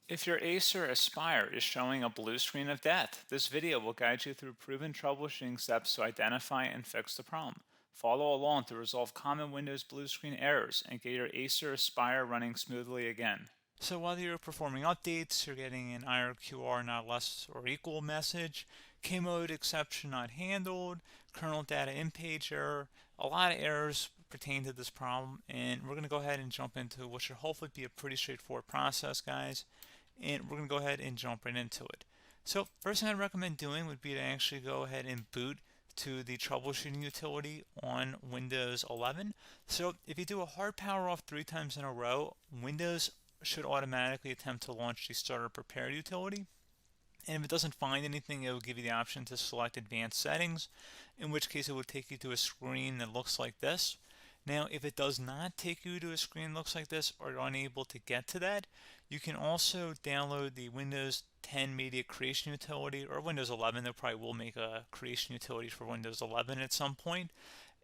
If your Acer Aspire is showing a blue screen of death, this video will guide you through proven troubleshooting steps to identify and fix the problem. Follow along to resolve common Windows blue screen errors and get your Acer Aspire running smoothly again. So while you're performing updates, you're getting an IRQR not less or equal message, K-mode exception not handled, kernel data in page error, a lot of errors pertain to this problem, and we're going to go ahead and jump into what should hopefully be a pretty straightforward process, guys, and we're going to go ahead and jump right into it. So first thing I'd recommend doing would be to actually go ahead and boot to the troubleshooting utility on Windows 11. So if you do a hard power off 3 times in a row, Windows should automatically attempt to launch the starter prepared utility. And if it doesn't find anything, it will give you the option to select advanced settings, in which case it will take you to a screen that looks like this. Now, if it does not take you to a screen that looks like this, or you're unable to get to that, you can also download the Windows 10 Media Creation Utility, or Windows 11. They probably will make a creation utility for Windows 11 at some point.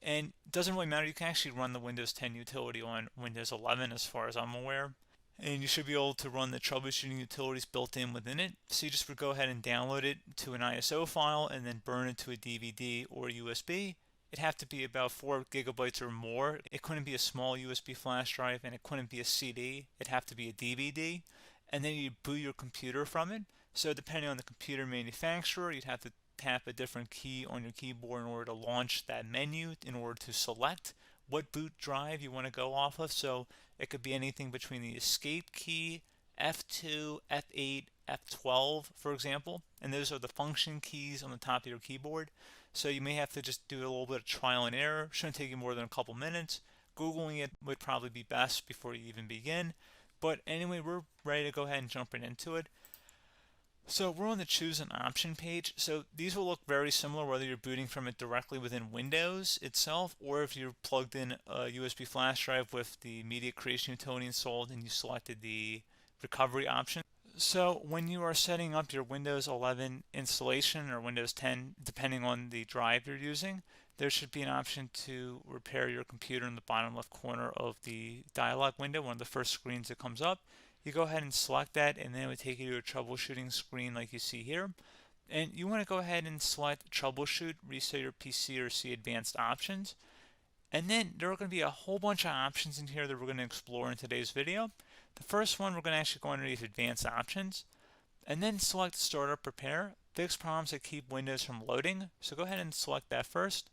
And it doesn't really matter. You can actually run the Windows 10 utility on Windows 11 as far as I'm aware. And you should be able to run the troubleshooting utilities built in within it. So you just would go ahead and download it to an ISO file and then burn it to a DVD or USB. It'd have to be about 4 gigabytes or more. It couldn't be a small USB flash drive, and it couldn't be a CD. It'd have to be a DVD. And then you'd boot your computer from it. So depending on the computer manufacturer, you'd have to tap a different key on your keyboard in order to launch that menu, in order to select what boot drive you want to go off of. So it could be anything between the escape key, F2, F8, F12, for example. And those are the function keys on the top of your keyboard. So you may have to just do a little bit of trial and error. Shouldn't take you more than a couple minutes. Googling it would probably be best before you even begin. But anyway, we're ready to go ahead and jump right into it. So we're on the choose an option page. So these will look very similar whether you're booting from it directly within Windows itself, or if you're plugged in a USB flash drive with the media creation utility installed and you selected the recovery option. So when you are setting up your Windows 11 installation or Windows 10, depending on the drive you're using, there should be an option to repair your computer in the bottom left corner of the dialog window, one of the first screens that comes up. You go ahead and select that, and then it would take you to a troubleshooting screen like you see here. And you want to go ahead and select troubleshoot, reset your PC, or see advanced options. And then there are going to be a whole bunch of options in here that we're going to explore in today's video. The first one, we're going to actually go underneath advanced options and then select startup prepare, fix problems that keep Windows from loading. So go ahead and select that first.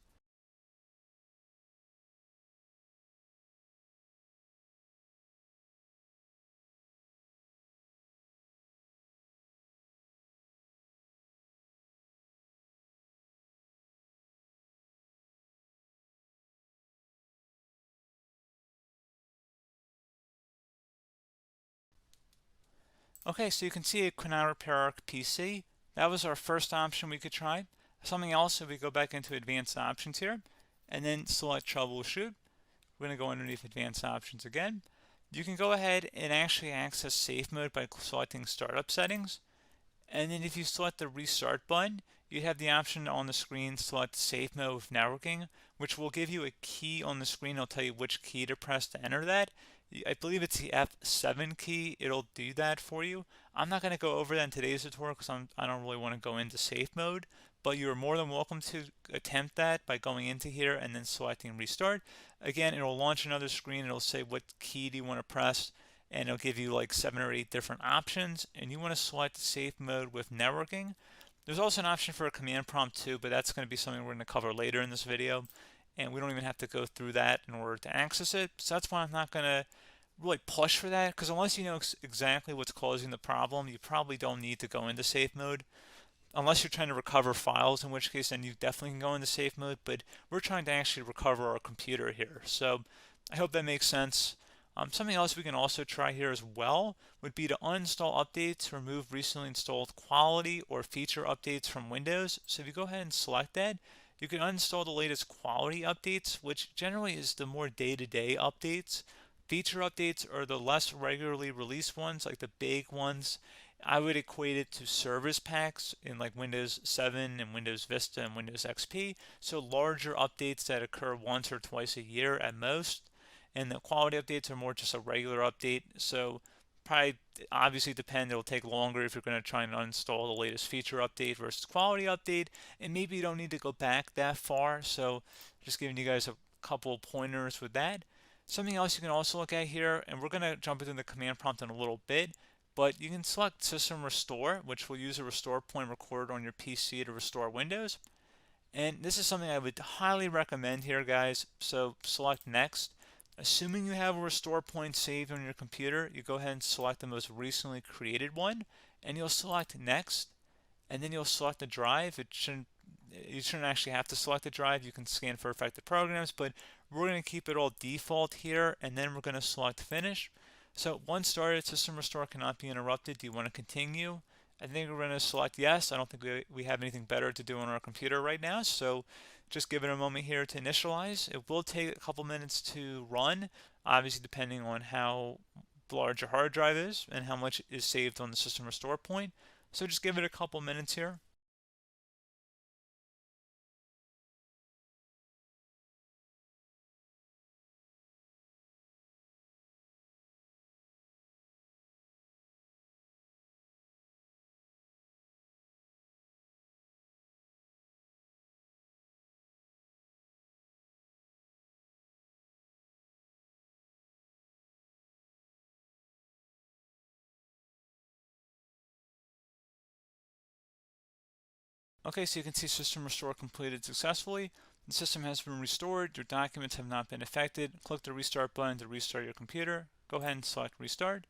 Okay, so you can see it cannot repair our PC. That was our first option we could try. Something else, if we go back into advanced options here and then select troubleshoot, we're going to go underneath advanced options again. You can go ahead and actually access safe mode by selecting startup settings. And then if you select the restart button, you have the option on the screen select safe mode with networking, which will give you a key on the screen. It'll tell you which key to press to enter that. I believe it's the F7 key. It'll do that for you. I'm not going to go over that in today's tutorial because I don't really want to go into safe mode, but you're more than welcome to attempt that by going into here and then selecting restart. Again, it'll launch another screen. It'll say what key do you want to press, and it'll give you like 7 or 8 different options, and you want to select safe mode with networking. There's also an option for a command prompt too, but that's going to be something we're going to cover later in this video, and we don't even have to go through that in order to access it. So that's why I'm not going to really push for that, because unless you know exactly what's causing the problem, you probably don't need to go into safe mode. Unless you're trying to recover files, in which case then you definitely can go into safe mode, but we're trying to actually recover our computer here. So I hope that makes sense. Something else we can also try here as well would be to uninstall updates, remove recently installed quality or feature updates from Windows. So if you go ahead and select that, you can uninstall the latest quality updates, which generally is the more day-to-day updates. Feature updates are the less regularly released ones, like the big ones. I would equate it to service packs in like Windows 7 and Windows Vista and Windows XP. So larger updates that occur once or twice a year at most. And the quality updates are more just a regular update. So probably obviously depend. It'll take longer if you're going to try and uninstall the latest feature update versus quality update, and maybe you don't need to go back that far. So just giving you guys a couple pointers with that. Something else you can also look at here, and we're going to jump into the command prompt in a little bit, but you can select System Restore, which will use a restore point recorded on your PC to restore Windows. And this is something I would highly recommend here, guys. So select Next. Assuming you have a restore point saved on your computer, you go ahead and select the most recently created one, and you'll select Next, and then you'll select the drive. You shouldn't actually have to select the drive. You can scan for affected programs, but we're going to keep it all default here, and then we're going to select Finish. So once started, System Restore cannot be interrupted. Do you want to continue? I think we're going to select yes. I don't think we have anything better to do on our computer right now, so just give it a moment here to initialize. It will take a couple minutes to run, obviously depending on how large your hard drive is and how much is saved on the System Restore point. So just give it a couple minutes here. Okay, so you can see System Restore completed successfully. The system has been restored. Your documents have not been affected. Click the Restart button to restart your computer. Go ahead and select Restart.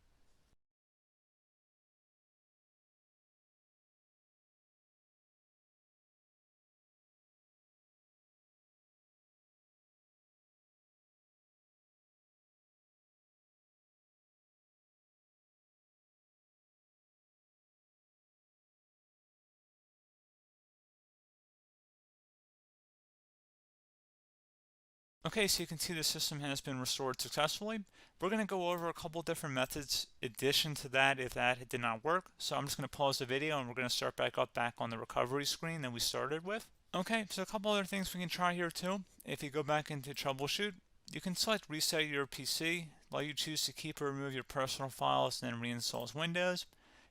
Okay, so you can see the system has been restored successfully. We're going to go over a couple different methods in addition to that if that did not work. So I'm just going to pause the video and we're going to start back on the recovery screen that we started with. Okay, so a couple other things we can try here too. If you go back into Troubleshoot, you can select Reset Your PC, let you choose to keep or remove your personal files and then reinstalls Windows.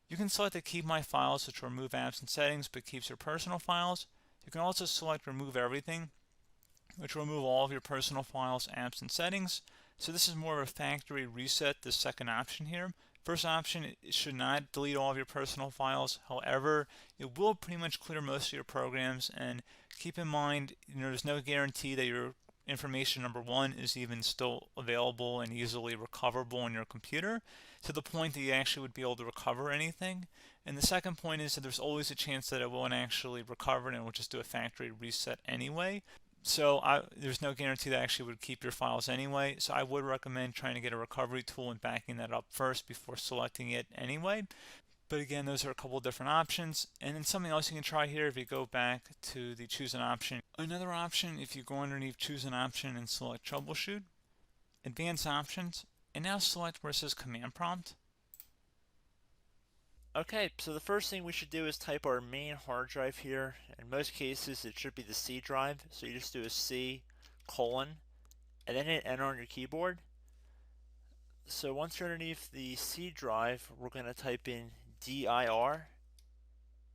You can select to keep my files, which will remove apps and settings but keeps your personal files. You can also select Remove Everything, which will remove all of your personal files, apps, and settings. So this is more of a factory reset, the second option here. First option, it should not delete all of your personal files. However, it will pretty much clear most of your programs. And keep in mind, there's no guarantee that your information, number one, is even still available and easily recoverable on your computer to the point that you actually would be able to recover anything. And the second point is that there's always a chance that it won't actually recover and it will just do a factory reset anyway. So there's no guarantee that actually would keep your files anyway. So I would recommend trying to get a recovery tool and backing that up first before selecting it anyway. But again, those are a couple different options. And then something else you can try here if you go back to the choose an option. Another option, if you go underneath choose an option and select troubleshoot, advanced options, and now select where it says command prompt. Okay, so the first thing we should do is type our main hard drive here. In most cases, it should be the C drive. So you just do a C colon and then hit enter on your keyboard. So once you're underneath the C drive, we're going to type in dir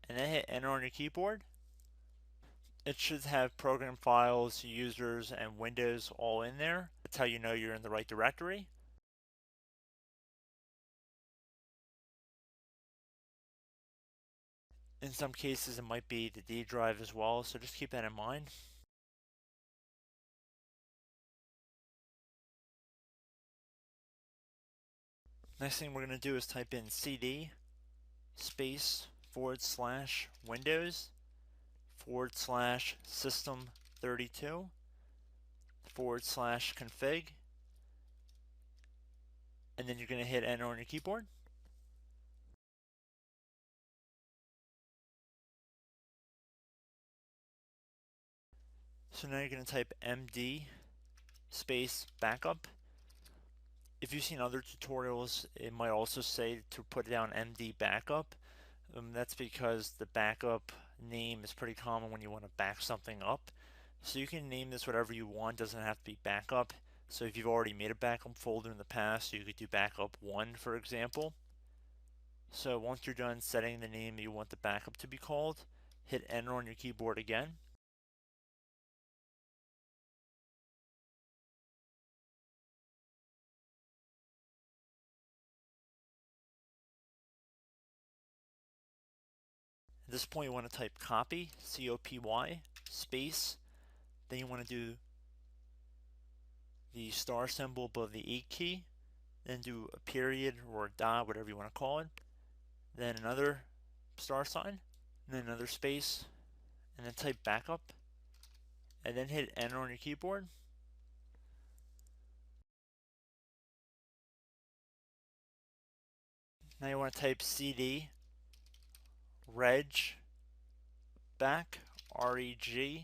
and then hit enter on your keyboard. It should have program files, users, and Windows all in there. That's how you know you're in the right directory. In some cases, it might be the D drive as well, so just keep that in mind. Next thing we're going to do is type in cd space / Windows / system 32 / config, and then you're going to hit enter on your keyboard. So now you're going to type md space backup. If you've seen other tutorials, it might also say to put down md backup. That's because the backup name is pretty common when you want to back something up. So you can name this whatever you want, doesn't have to be backup. So if you've already made a backup folder in the past, you could do backup 1, for example. So once you're done setting the name you want the backup to be called, hit enter on your keyboard again. At this point you want to type copy, C-O-P-Y, space, then you want to do the star symbol above the 8 key, then do a period or a dot, whatever you want to call it, then another star sign, and then another space, and then type backup, and then hit enter on your keyboard. Now you want to type CD reg back, REGBACK,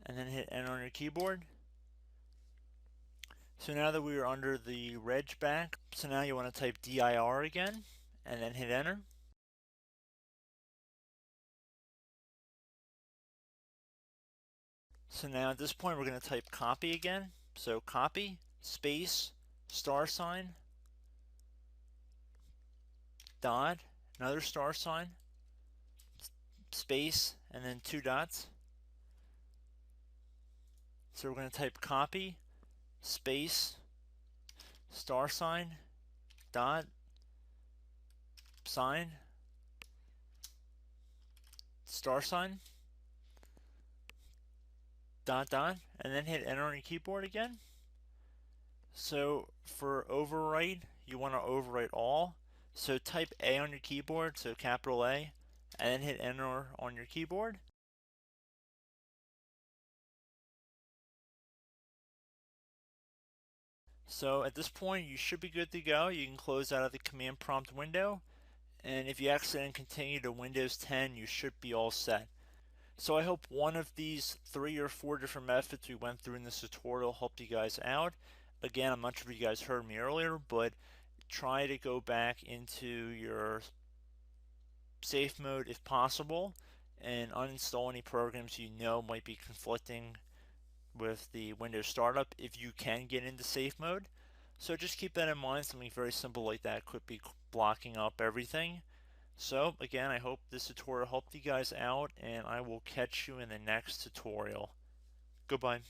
and then hit enter on your keyboard. So now that we are under the reg back, so now you want to type dir again, and then hit enter. So now at this point we're going to type copy again. So copy, space, star sign, dot, another star sign, space, and then 2 dots. So we're going to type copy, space, star sign, dot, sign, star sign, dot, dot, and then hit enter on your keyboard again. So for overwrite, you want to overwrite all. So type A on your keyboard, so capital A, and then hit enter on your keyboard. So at this point you should be good to go. You can close out of the command prompt window, and if you accidentally continue to Windows 10 you should be all set. So I hope one of these 3 or 4 different methods we went through in this tutorial helped you guys out. Again, I'm not sure if you guys heard me earlier, but try to go back into your safe mode if possible and uninstall any programs you know might be conflicting with the Windows startup if you can get into safe mode. So just keep that in mind. Something very simple like that could be blocking up everything. So again, I hope this tutorial helped you guys out, and I will catch you in the next tutorial. Goodbye.